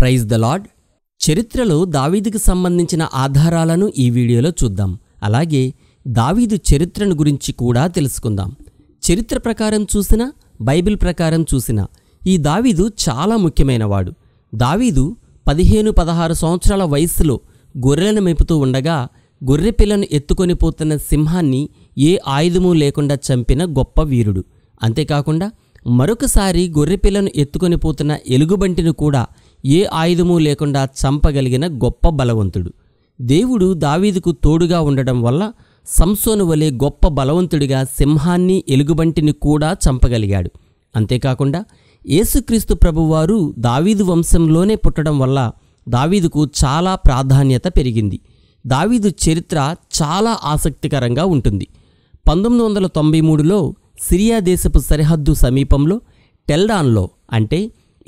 Praise the lord. చరిత్రలో దావీదుకు సంబంధించిన ఆధారాలను ఈ వీడియోలో చూద్దాం. అలాగే దావీదు చరిత్రను గురించి కూడా తెలుసుకుందాం. చరిత్ర ప్రకారం చూసినా, బైబిల్ ప్రకారం చూసినా ఈ దావీదు చాలా ముఖ్యమైనవాడు. దావీదు 15-16 సంవత్సరాల వయస్సులో గొర్రెలను మేపుతూ ఉండగా గొర్రెపిల్లను ఎత్తుకొని పోతున్న సింహాన్ని ఏ ఆయుధమూ లేకుండా చంపిన గొప్ప వీరుడు. అంతేకాకుండా మరొకసారి గొర్రెపిల్లను ఎత్తుకొని పోతున్న ఎలుగుబంటిని కూడా ఏ ఆయుధమూ లేకుండా చంపగలిగిన గొప్ప బలవంతుడు. దేవుడు దావీదుకు తోడుగా ఉండడం వల్ల సంసోను వలె గొప్ప బలవంతుడిగా సింహాన్ని, ఎలుగుబంటిని కూడా చంపగలిగాడు. అంతేకాకుండా యేసుక్రీస్తు ప్రభువారు దావీదు వంశంలోనే పుట్టడం వల్ల దావీదుకు చాలా ప్రాధాన్యత పెరిగింది. దావీదు చరిత్ర చాలా ఆసక్తికరంగా ఉంటుంది. 1993లో సిరియా దేశపు సరిహద్దు సమీపంలో టెల్డాన్లో, అంటే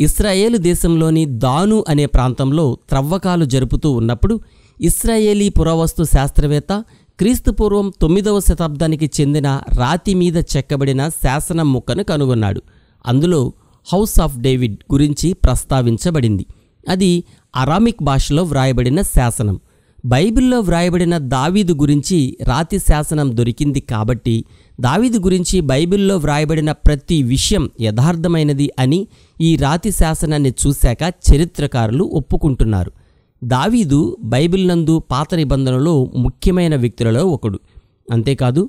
ఇస్రాయేలు దేశంలోని దాను అనే ప్రాంతంలో త్రవ్వకాలు జరుపుతూ ఉన్నప్పుడు ఇస్రాయేలీ పురావస్తు శాస్త్రవేత్త క్రీస్తుపూర్వం 9వ శతాబ్దానికి చెందిన రాతి మీద చెక్కబడిన శాసనం ముక్కను కనుగొన్నాడు. అందులో హౌస్ ఆఫ్ డేవిడ్ గురించి ప్రస్తావించబడింది. అది అరామిక్ భాషలో వ్రాయబడిన శాసనం. బైబిల్లో వ్రాయబడిన దావీదు గురించి రాతి శాసనం దొరికింది కాబట్టి దావీదు గురించి బైబిల్లో వ్రాయబడిన ప్రతి విషయం యథార్థమైనది అని ఈ రాతి శాసనాన్ని చూశాక చరిత్రకారులు ఒప్పుకుంటున్నారు. దావీదు బైబిల్ నందు పాత నిబంధనలో ముఖ్యమైన వ్యక్తులలో ఒకడు. అంతేకాదు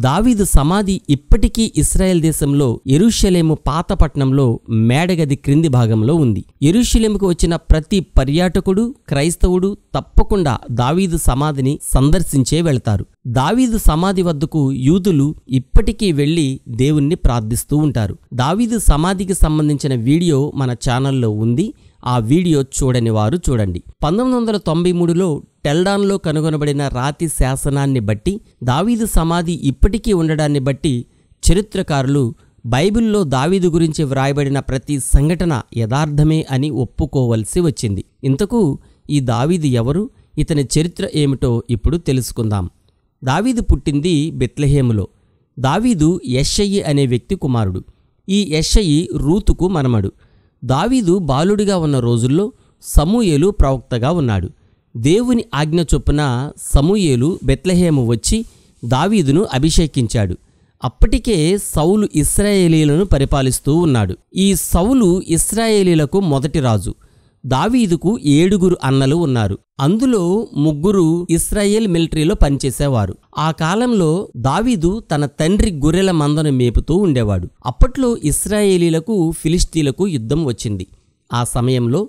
దావీదు సమాధి ఇప్పటికీ ఇశ్రాయేల్ దేశంలో యెరూషలేము పాత పట్టణంలో మేడగది క్రింది భాగంలో ఉంది. యెరూషలేముకు వచ్చిన ప్రతి పర్యాటకుడు, క్రైస్తవుడు తప్పకుండా దావీదు సమాధిని సందర్శించే వెళతారు. దావీదు సమాధి వద్దకు యూదులు ఇప్పటికీ వెళ్లి దేవుణ్ణి ప్రార్థిస్తూ ఉంటారు. దావీదు సమాధికి సంబంధించిన వీడియో మన ఛానల్లో ఉంది. ఆ వీడియో చూడని వారు చూడండి. 1993లో టెల్డాన్లో కనుగొనబడిన రాతి శాసనాన్ని బట్టి, దావీదు సమాధి ఇప్పటికీ ఉండడాన్ని బట్టి చరిత్రకారులు బైబిల్లో దావీదు గురించి వ్రాయబడిన ప్రతి సంఘటన యథార్థమే అని ఒప్పుకోవలసి వచ్చింది. ఇంతకు ఈ దావీదు ఎవరు, ఇతని చరిత్ర ఏమిటో ఇప్పుడు తెలుసుకుందాం. దావీదు పుట్టింది బెత్లెహేములో. దావీదు యెష్షయి అనే వ్యక్తి కుమారుడు. ఈ యెష్షయి రూతుకు మనమడు. దావీదు బాలుడిగా ఉన్న రోజుల్లో సమూయేలు ప్రవక్తగా ఉన్నాడు. దేవుని ఆజ్ఞ చొప్పున సమూయేలు బెత్లెహేము వచ్చి దావీదును అభిషేకించాడు. అప్పటికే సౌలు ఇశ్రాయేలీలను పరిపాలిస్తూ ఉన్నాడు. ఈ సౌలు ఇశ్రాయేలీలకు మొదటి రాజు. దావీదుకు 7 అన్నలు ఉన్నారు. అందులో 3 ఇశ్రాయేల్ మిలిటరీలో పనిచేసేవారు. ఆ కాలంలో దావీదు తన తండ్రి గొర్రెల మందను మేపుతూ ఉండేవాడు. అప్పట్లో ఇశ్రాయేలీలకు ఫిలిష్తీలకు యుద్ధం వచ్చింది. ఆ సమయంలో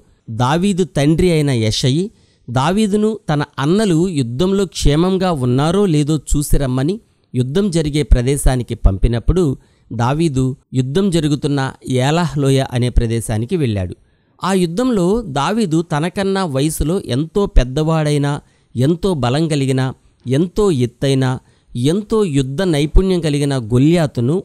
దావీదు తండ్రి అయిన యెష్షయి దావీదును తన అన్నలు యుద్ధంలో క్షేమంగా ఉన్నారో లేదో చూసి రమ్మని యుద్ధం జరిగే ప్రదేశానికి పంపినప్పుడు దావీదు యుద్ధం జరుగుతున్న ఏలాహ్ లోయ అనే ప్రదేశానికి వెళ్ళాడు. ఆ యుద్ధంలో దావీదు తనకన్నా వయసులో ఎంతో పెద్దవాడైన, ఎంతో బలం కలిగిన, ఎంతో ఎత్తైన, ఎంతో యుద్ధ నైపుణ్యం కలిగిన గొల్యాతును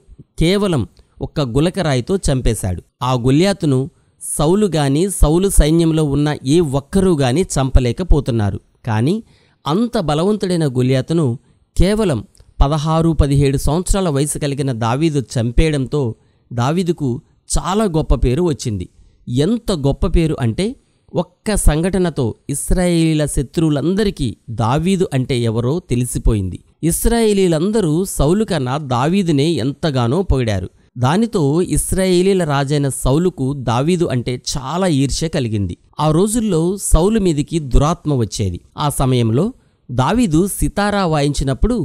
కేవలం ఒక్క గులకరాయితో చంపేశాడు. ఆ గొల్యాతును సౌలు గాని, సౌలు సైన్యంలో ఉన్న ఏ ఒక్కరూ గాని చంపలేకపోతున్నారు. కానీ అంత బలవంతుడైన గొల్యాతును కేవలం 16-17 సంవత్సరాల వయసు కలిగిన దావీదు చంపేయడంతో దావీదుకు చాలా గొప్ప పేరు వచ్చింది. ఎంత గొప్ప పేరు అంటే ఒక్క సంఘటనతో ఇశ్రాయేలీల శత్రువులందరికీ దావీదు అంటే ఎవరో తెలిసిపోయింది. ఇశ్రాయేలీలందరూ సౌలు కన్నా దావీదునే ఎంతగానో పొగిడారు. దానితో ఇశ్రాయేలీల రాజైన సౌలుకు దావీదు అంటే చాలా ఈర్ష్య కలిగింది. ఆ రోజుల్లో సౌలు మీదికి దురాత్మ వచ్చేది. ఆ సమయంలో దావీదు సితారా వాయించినప్పుడు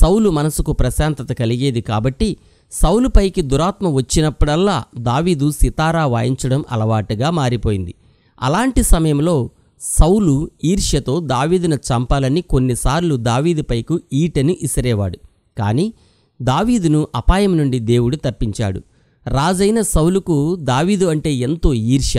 సౌలు మనసుకు ప్రశాంతత కలిగేది. కాబట్టి సౌలుపైకి దురాత్మ వచ్చినప్పుడల్లా దావీదు సితారా వాయించడం అలవాటుగా మారిపోయింది. అలాంటి సమయంలో సౌలు ఈర్ష్యతో దావీదును చంపాలని కొన్నిసార్లు దావీదుపైకి ఈటెని ఇసిరేవాడు. కానీ దావీదును అపాయం నుండి దేవుడు తప్పించాడు. రాజైన సౌలుకు దావీదు అంటే ఎంతో ఈర్ష్య.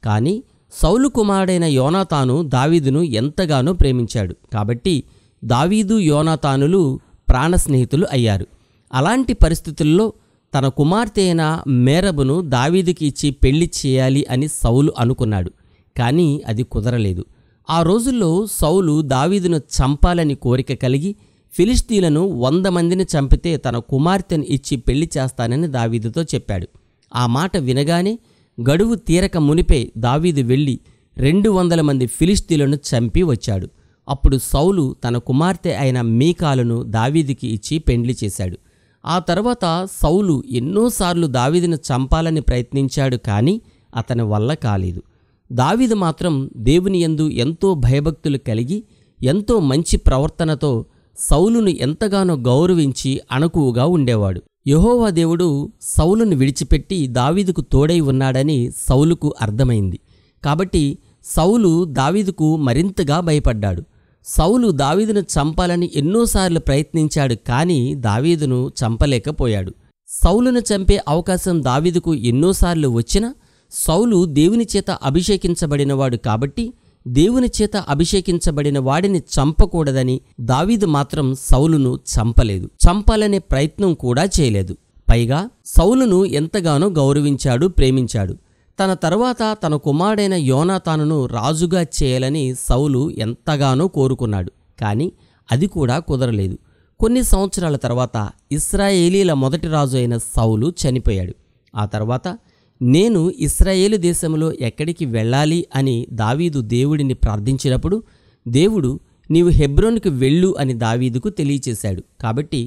కానీ సౌలు కుమారుడైన యోనాతాను దావీదును ఎంతగానో ప్రేమించాడు. కాబట్టి దావీదు, యోనాతానులు ప్రాణ స్నేహితులు అయ్యారు. అలాంటి పరిస్థితుల్లో తన కుమార్తె అయిన మేరబును దావీదుకి ఇచ్చి పెళ్లి చేయాలి అని సౌలు అనుకున్నాడు. కానీ అది కుదరలేదు. ఆ రోజుల్లో సౌలు దావీదును చంపాలని కోరిక కలిగి ఫిలిష్తీలను 100 మందిని చంపితే తన కుమార్తెను ఇచ్చి పెళ్లి చేస్తానని దావీదుతో చెప్పాడు. ఆ మాట వినగానే గడువు తీరక మునిపే దావీదు వెళ్ళి 200 మంది ఫిలిష్తీయులను చంపి వచ్చాడు. అప్పుడు సౌలు తన కుమార్తె అయిన మీకాలును దావీదుకి ఇచ్చి పెండ్లి చేశాడు. ఆ తర్వాత సౌలు ఎన్నోసార్లు దావీదును చంపాలని ప్రయత్నించాడు, కానీ అతని వల్ల కాలేదు. దావీదు మాత్రం దేవుని యందు ఎంతో భయభక్తులు కలిగి ఎంతో మంచి ప్రవర్తనతో సౌలును ఎంతగానో గౌరవించి అణకువగా ఉండేవాడు. యెహోవా దేవుడు సౌలును విడిచిపెట్టి దావీదుకు తోడై ఉన్నాడని సౌలుకు అర్థమైంది. కాబట్టి సౌలు దావీదుకు మరింతగా భయపడ్డాడు. సౌలు దావీదును చంపాలని ఎన్నోసార్లు ప్రయత్నించాడు, కానీ దావీదును చంపలేకపోయాడు. సౌలును చంపే అవకాశం దావీదుకు ఎన్నోసార్లు వచ్చినా సౌలు దేవుని చేత అభిషేకించబడినవాడు కాబట్టి దేవుని చేత అభిషేకించబడిన వాడిని చంపకూడదని దావీదు మాత్రం సౌలును చంపలేదు. చంపాలనే ప్రయత్నం కూడా చేయలేదు. పైగా సౌలును ఎంతగానో గౌరవించాడు, ప్రేమించాడు. తన తర్వాత తన కుమారుడైన యోనాతానును రాజుగా చేయాలని సౌలు ఎంతగానో కోరుకున్నాడు. కానీ అది కూడా కుదరలేదు. కొన్ని సంవత్సరాల తర్వాత ఇశ్రాయేలీల మొదటి రాజు అయిన సౌలు చనిపోయాడు. ఆ తర్వాత నేను ఇశ్రాయేలు దేశంలో ఎక్కడికి వెళ్ళాలి అని దావీదు దేవుడిని ప్రార్థించినప్పుడు దేవుడు నీవు హెబ్రోనుకు వెళ్ళు అని దావీదుకు తెలియచేశాడు. కాబట్టి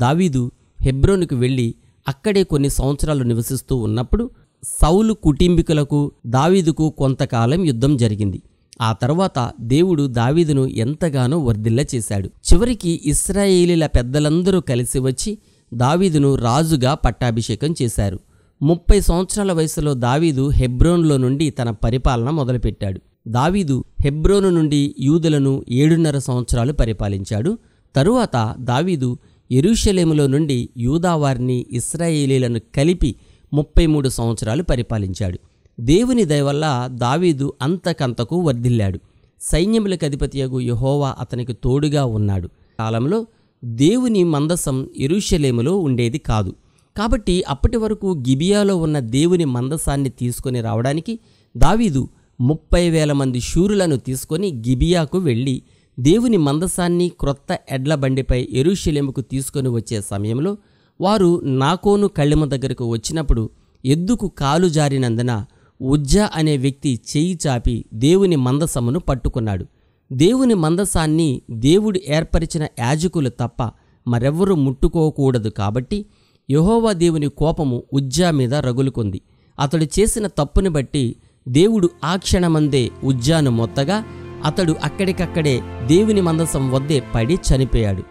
దావీదు హెబ్రోనుకు వెళ్ళి అక్కడే కొన్ని సంవత్సరాలు నివసిస్తూ ఉన్నప్పుడు సౌలు కుటుంబీకులకు దావీదుకు కొంతకాలం యుద్ధం జరిగింది. ఆ తర్వాత దేవుడు దావీదును ఎంతగానో వర్ధిల్ల చేశాడు. చివరికి ఇశ్రాయేలీల పెద్దలందరూ కలిసి వచ్చి దావీదును రాజుగా పట్టాభిషేకం చేశారు. 30 సంవత్సరాల వయసులో దావీదు హెబ్రోనులో నుండి తన పరిపాలన మొదలుపెట్టాడు. దావీదు హెబ్రోను నుండి యూదులను 7.5 సంవత్సరాలు పరిపాలించాడు. తరువాత దావీదు యెరూషలేములో నుండి యూదావారిని ఇశ్రాయేలీలను కలిపి 33 సంవత్సరాలు పరిపాలించాడు. దేవుని దయవల్ల దావీదు అంతకంతకు వర్ధిల్లాడు. సైన్యములకు అధిపతియగు యెహోవా అతనికి తోడుగా ఉన్నాడు. కాలంలో దేవుని మందసం యెరూషలేములో ఉండేది కాదు. కాబట్టి అప్పటి వరకు గిబియాలో ఉన్న దేవుని మందసాన్ని తీసుకొని రావడానికి దావీదు 30,000 మంది శూరులను తీసుకొని గిబియాకు వెళ్ళి దేవుని మందసాన్ని క్రొత్త ఎడ్ల బండిపై యెరూషలేముకు తీసుకొని వచ్చే సమయంలో వారు నాకోను కళ్ళెమ దగ్గరకు వచ్చినప్పుడు ఎద్దుకు కాలు జారినందున ఉజ్జా అనే వ్యక్తి చేయి చాపి దేవుని మందసమును పట్టుకున్నాడు. దేవుని మందసాన్ని దేవుడు ఏర్పరిచిన యాజకులు తప్ప మరెవ్వరూ ముట్టుకోకూడదు. కాబట్టి యెహోవా దేవుని కోపము ఉజ్జా మీద రగులుకుంది. అతడు చేసిన తప్పుని బట్టి దేవుడు ఆ క్షణమందే ఉజ్జాను మొత్తగా అతడు అక్కడికక్కడే దేవుని మందసం వద్దే పడి చనిపోయాడు.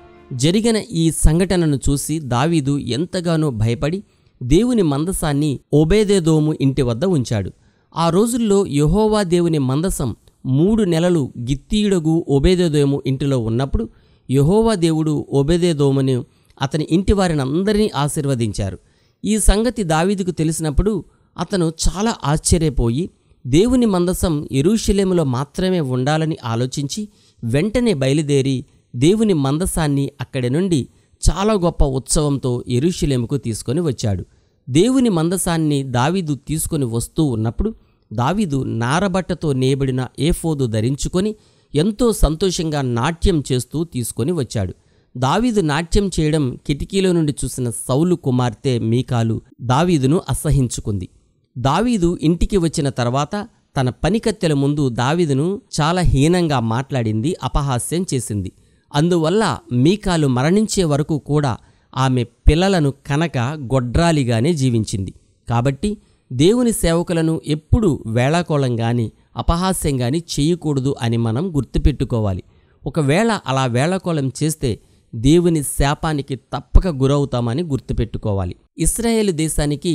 జరిగిన ఈ సంఘటనను చూసి దావీదు ఎంతగానో భయపడి దేవుని మందసాన్ని ఓబేదెదోము ఇంటి వద్ద ఉంచాడు. ఆ రోజుల్లో యెహోవా దేవుని మందసం 3 నెలలు గిత్తీయుడగు ఓబేదెదోము ఇంటిలో ఉన్నప్పుడు యెహోవా దేవుడు ఓబేదెదోమును అతని ఇంటి వారిని అందరినీ ఆశీర్వదించారు. ఈ సంగతి దావీదుకు తెలిసినప్పుడు అతను చాలా ఆశ్చర్యపోయి దేవుని మందసం యెరూషలేములో మాత్రమే ఉండాలని ఆలోచించి వెంటనే బయలుదేరి దేవుని మందసాన్ని అక్కడి నుండి చాలా గొప్ప ఉత్సవంతో యెరూషలేముకు తీసుకొని వచ్చాడు. దేవుని మందసాన్ని దావీదు తీసుకొని వస్తూ ఉన్నప్పుడు దావీదు నారబట్టతో నేయబడిన ఏఫోదు ధరించుకొని ఎంతో సంతోషంగా నాట్యం చేస్తూ తీసుకొని వచ్చాడు. దావీదు నాట్యం చేయడం కిటికీలో నుండి చూసిన సౌలు కుమార్తె మీకాలు దావీదును అసహించుకుంది. దావీదు ఇంటికి వచ్చిన తర్వాత తన పనికత్తెల ముందు దావీదును చాలా హీనంగా మాట్లాడింది, అపహాస్యం చేసింది. అందువల్ల మీకాలు మరణించే వరకు కూడా ఆమె పిల్లలను కనక గొడ్రాలిగానే జీవించింది. కాబట్టి దేవుని సేవకులను ఎప్పుడూ వేళాకోళంగాని అపహాస్యంగాని చేయకూడదు అని మనం గుర్తుపెట్టుకోవాలి. ఒకవేళ అలా వేళాకోళం చేస్తే దేవుని శాపానికి తప్పక గురవుతామని గుర్తుపెట్టుకోవాలి. ఇశ్రాయేలు దేశానికి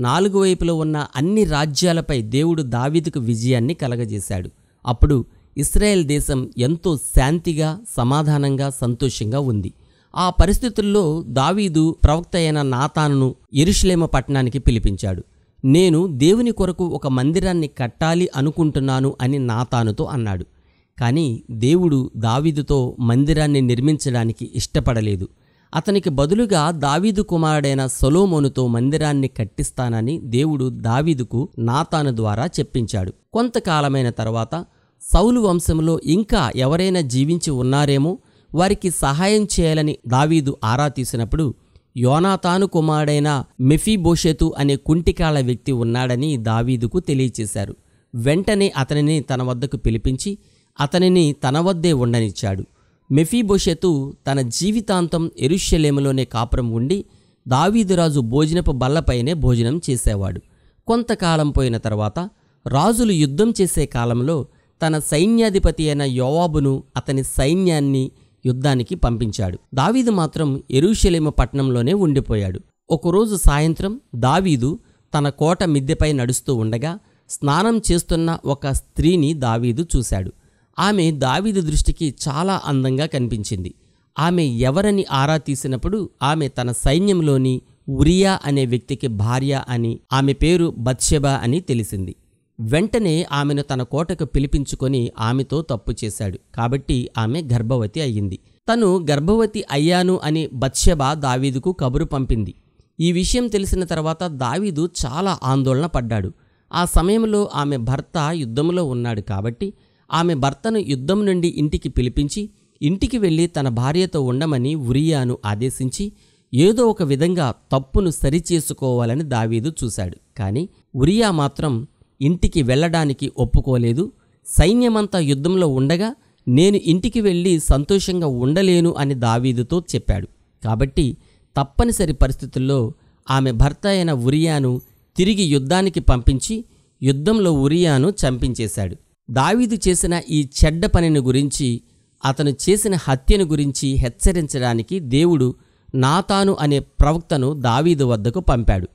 4 వైపులో ఉన్న అన్ని రాజ్యాలపై దేవుడు దావీదుకు విజయాన్ని కలగజేశాడు. అప్పుడు ఇశ్రాయేల్ దేశం ఎంతో శాంతిగా, సమాధానంగా, సంతోషంగా ఉంది. ఆ పరిస్థితుల్లో దావీదు ప్రవక్త అయిన నాతానును యెరూషలేము పట్టణానికి పిలిపించాడు. నేను దేవుని కొరకు ఒక మందిరాన్ని కట్టాలి అనుకుంటున్నాను అని నాతానుతో అన్నాడు. కానీ దేవుడు దావీదుతో మందిరాన్ని నిర్మించడానికి ఇష్టపడలేదు. అతనికి బదులుగా దావీదు కుమారుడైన సొలొమోనుతో మందిరాన్ని కట్టిస్తానని దేవుడు దావీదుకు నాతాను ద్వారా చెప్పించాడు. కొంతకాలమైన తర్వాత సౌలు వంశంలో ఇంకా ఎవరైనా జీవించి ఉన్నారేమో, వారికి సహాయం చేయాలని దావీదు ఆరా తీసినప్పుడు యోనాతాను కుమారుడైన మెఫీబోషెతు అనే కుంటికాళ్ళ వ్యక్తి ఉన్నాడని దావీదుకు తెలియచేశారు. వెంటనే అతనిని తన వద్దకు పిలిపించి అతనిని తన వద్దే ఉండనిచ్చాడు. మెఫీబోషెతు తన జీవితాంతం యెరూషలేములోనే కాపురం ఉండి దావీదురాజు భోజనపు బల్లపైనే భోజనం చేసేవాడు. కొంతకాలం పోయిన తర్వాత రాజులు యుద్ధం చేసే కాలంలో తన సైన్యాధిపతి అయిన యోవాబును అతని సైన్యాన్ని యుద్ధానికి పంపించాడు. దావీదు మాత్రం యెరూషలేము పట్టణంలోనే ఉండిపోయాడు. ఒకరోజు సాయంత్రం దావీదు తన కోట మిద్దెపై నడుస్తూ ఉండగా స్నానం చేస్తున్న ఒక స్త్రీని దావీదు చూశాడు. ఆమె దావీదు దృష్టికి చాలా అందంగా కనిపించింది. ఆమె ఎవరని ఆరా తీసినప్పుడు ఆమె తన సైన్యంలోని ఉరియా అనే వ్యక్తికి భార్య అని, ఆమె పేరు బత్షెబా అని తెలిసింది. వెంటనే ఆమెను తన కోటకు పిలిపించుకొని ఆమెతో తప్పు చేశాడు. కాబట్టి ఆమె గర్భవతి అయ్యింది. తను గర్భవతి అయ్యాను అని బత్షెబా దావీదుకు కబురు పంపింది. ఈ విషయం తెలిసిన తర్వాత దావీదు చాలా ఆందోళన పడ్డాడు. ఆ సమయంలో ఆమె భర్త యుద్ధంలో ఉన్నాడు కాబట్టి ఆమె భర్తను యుద్ధం నుండి ఇంటికి పిలిపించి ఇంటికి వెళ్ళి తన భార్యతో ఉండమని ఉరియాను ఆదేశించి ఏదో ఒక విధంగా తప్పును సరిచేసుకోవాలని దావీదు చూశాడు. కానీ ఉరియా మాత్రం ఇంటికి వెళ్ళడానికి ఒప్పుకోలేదు. సైన్యమంతా యుద్ధంలో ఉండగా నేను ఇంటికి వెళ్ళి సంతోషంగా ఉండలేను అని దావీదుతో చెప్పాడు. కాబట్టి తప్పనిసరి పరిస్థితుల్లో ఆమె భర్త అయిన ఉరియాను తిరిగి యుద్ధానికి పంపించి యుద్ధంలో ఉరియాను చంపించేశాడు. దావీదు చేసిన ఈ చెడ్డ పనిని గురించి, అతను చేసిన హత్యను గురించి హెచ్చరించడానికి దేవుడు నాతాను అనే ప్రవక్తను దావీదు వద్దకు పంపాడు.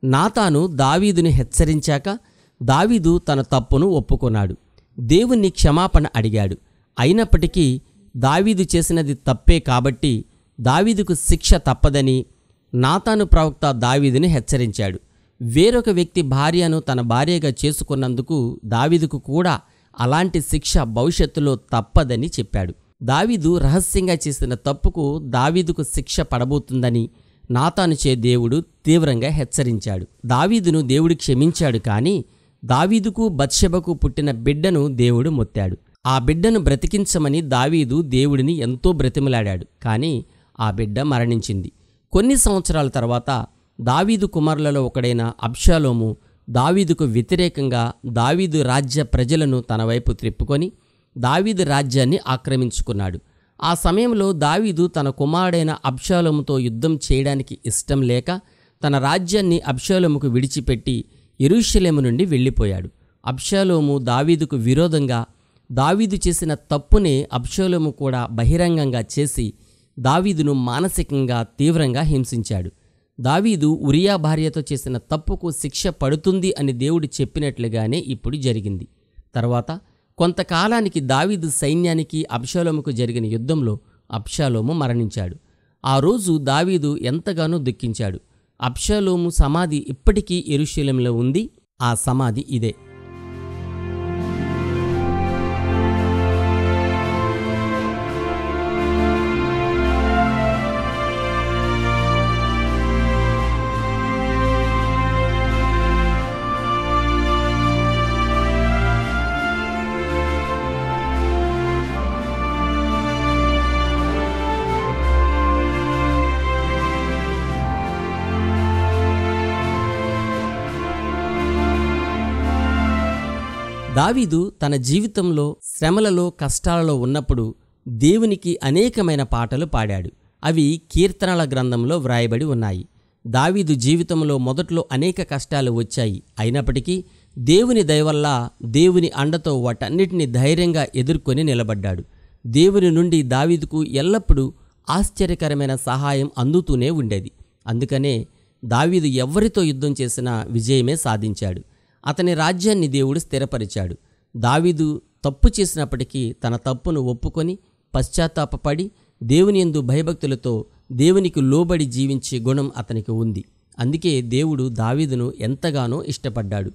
నాతాను దావీదుని హెచ్చరించాక దావీదు తన తప్పును ఒప్పుకొన్నాడు. దేవుణ్ణి క్షమాపణ అడిగాడు. అయినప్పటికీ దావీదు చేసినది తప్పే కాబట్టి దావీదుకు శిక్ష తప్పదని నాతాను ప్రవక్త దావీదుని హెచ్చరించాడు. వేరొక వ్యక్తి భార్యను తన భార్యగా చేసుకున్నందుకు దావీదుకు కూడా అలాంటి శిక్ష భవిష్యత్తులో తప్పదని చెప్పాడు. దావీదు రహస్యంగా చేసిన తప్పుకు దావీదుకు శిక్ష పడబోతుందని నాతానుచే దేవుడు తీవ్రంగా హెచ్చరించాడు. దావీదును దేవుడు క్షమించాడు. కానీ దావీదుకు బత్షెబకు పుట్టిన బిడ్డను దేవుడు మొత్తాడు. ఆ బిడ్డను బ్రతికించమని దావీదు దేవుడిని ఎంతో బ్రతిమలాడాడు. కానీ ఆ బిడ్డ మరణించింది. కొన్ని సంవత్సరాల తర్వాత దావీదు కుమారులలో ఒకడైన అబ్షాలోము దావీదుకు వ్యతిరేకంగా దావీదు రాజ్య ప్రజలను తన వైపు త్రిప్పుకొని దావీదు రాజ్యాన్ని ఆక్రమించుకున్నాడు. ఆ సమయంలో దావీదు తన కుమారుడైన అబ్షాలోముతో యుద్ధం చేయడానికి ఇష్టం లేక తన రాజ్యాన్ని అబ్షాలోముకు విడిచిపెట్టి యెరూషలేము నుండి వెళ్ళిపోయాడు. అబ్షాలోము దావీదుకు విరోధంగా దావీదు చేసిన తప్పునే అబ్షాలోము కూడా బహిరంగంగా చేసి దావీదును మానసికంగా తీవ్రంగా హింసించాడు. దావీదు ఉరియా భార్యతో చేసిన తప్పుకు శిక్ష పడుతుంది అని దేవుడు చెప్పినట్లుగానే ఇప్పుడు జరిగింది. తర్వాత కొంతకాలానికి దావీదు సైన్యానికి అబ్షాలోముకు జరిగిన యుద్ధంలో అబ్షాలోము మరణించాడు. ఆ రోజు దావీదు ఎంతగానో దుఃఖించాడు. అబ్షాలోము సమాధి ఇప్పటికీ యెరూషలేములో ఉంది. ఆ సమాధి ఇదే. దావీదు తన జీవితంలో శ్రమలలో కష్టాలలో ఉన్నప్పుడు దేవునికి అనేకమైన పాటలు పాడాడు. అవి కీర్తనల గ్రంథంలో వ్రాయబడి ఉన్నాయి. దావీదు జీవితంలో మొదట్లో అనేక కష్టాలు వచ్చాయి. అయినప్పటికీ దేవుని దయవల్ల దేవుని అండతో వాటన్నిటిని ధైర్యంగా ఎదుర్కొని నిలబడ్డాడు. దేవుని నుండి దావీదుకు ఎల్లప్పుడూ ఆశ్చర్యకరమైన సహాయం అందుతూనే ఉండేది. అందుకనే దావీదు ఎవరితో యుద్ధం చేసినా విజయమే సాధించాడు. అతని రాజ్యాన్ని దేవుడు స్థిరపరిచాడు. దావీదు తప్పు చేసినప్పటికీ తన తప్పును ఒప్పుకొని పశ్చాత్తాపపడి దేవుని యందు భయభక్తులతో దేవునికి లోబడి జీవించే గుణం అతనికి ఉంది. అందుకే దేవుడు దావీదును ఎంతగానో ఇష్టపడ్డాడు,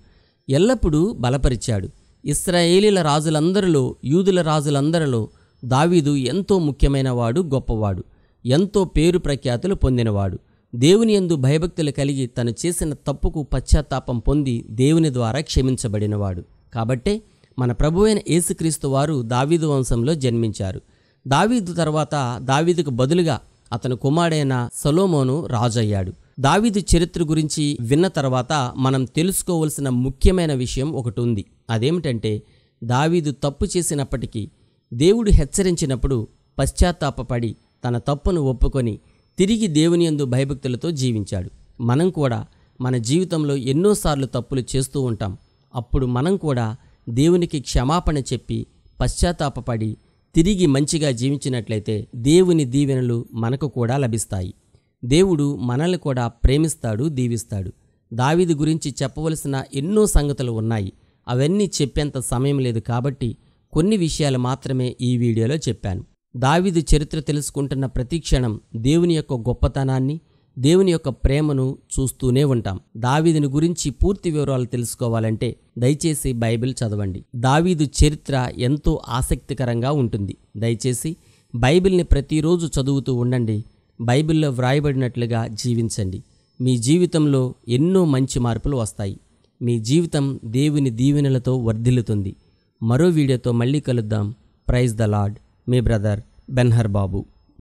ఎల్లప్పుడూ బలపరిచాడు. ఇశ్రాయేలీల రాజులందరిలో, యూదుల రాజులందరిలో దావీదు ఎంతో ముఖ్యమైనవాడు, గొప్పవాడు, ఎంతో పేరు ప్రఖ్యాతులు పొందినవాడు. దేవుని యందు భయభక్తులు కలిగి తను చేసిన తప్పుకు పశ్చాత్తాపం పొంది దేవుని ద్వారా క్షమించబడినవాడు. కాబట్టే మన ప్రభువైన యేసుక్రీస్తు వారు దావీదు వంశంలో జన్మించారు. దావీదు తర్వాత దావీదుకు బదులుగా అతని కుమారుడైన సొలొమోను రాజయ్యాడు. దావీదు చరిత్ర గురించి విన్న తర్వాత మనం తెలుసుకోవలసిన ముఖ్యమైన విషయం ఒకటి ఉంది. అదేమిటంటే దావీదు తప్పు చేసినప్పటికీ దేవుడు హెచ్చరించినప్పుడు పశ్చాత్తాపపడి తన తప్పును ఒప్పుకొని తిరిగి దేవుని యందు భయభక్తులతో జీవించాడు. మనం కూడా మన జీవితంలో ఎన్నోసార్లు తప్పులు చేస్తూ ఉంటాం. అప్పుడు మనం కూడా దేవునికి క్షమాపణ చెప్పి పశ్చాత్తాపపడి తిరిగి మంచిగా జీవించినట్లయితే దేవుని దీవెనలు మనకు కూడా లభిస్తాయి. దేవుడు మనల్ని కూడా ప్రేమిస్తాడు, దీవిస్తాడు. దావీదు గురించి చెప్పవలసిన ఎన్నో సంగతులు ఉన్నాయి. అవన్నీ చెప్పేంత సమయం లేదు కాబట్టి కొన్ని విషయాలు మాత్రమే ఈ వీడియోలో చెప్పాను. దావీదు చరిత్ర తెలుసుకుంటున్న ప్రతి క్షణం దేవుని యొక్క గొప్పతనాన్ని, దేవుని యొక్క ప్రేమను చూస్తూనే ఉంటాం. దావీదుని గురించి పూర్తి వివరాలు తెలుసుకోవాలంటే దయచేసి బైబిల్ చదవండి. దావీదు చరిత్ర ఎంతో ఆసక్తికరంగా ఉంటుంది. దయచేసి బైబిల్ని ప్రతిరోజు చదువుతూ ఉండండి. బైబిల్లో వ్రాయబడినట్లుగా జీవించండి. మీ జీవితంలో ఎన్నో మంచి మార్పులు వస్తాయి. మీ జీవితం దేవుని దీవెనలతో వర్ధిల్లుతుంది. మరో వీడియోతో మళ్ళీ కలుద్దాం. Praise the lord. మీ బ్రదర్ బెన్హర్ బాబు.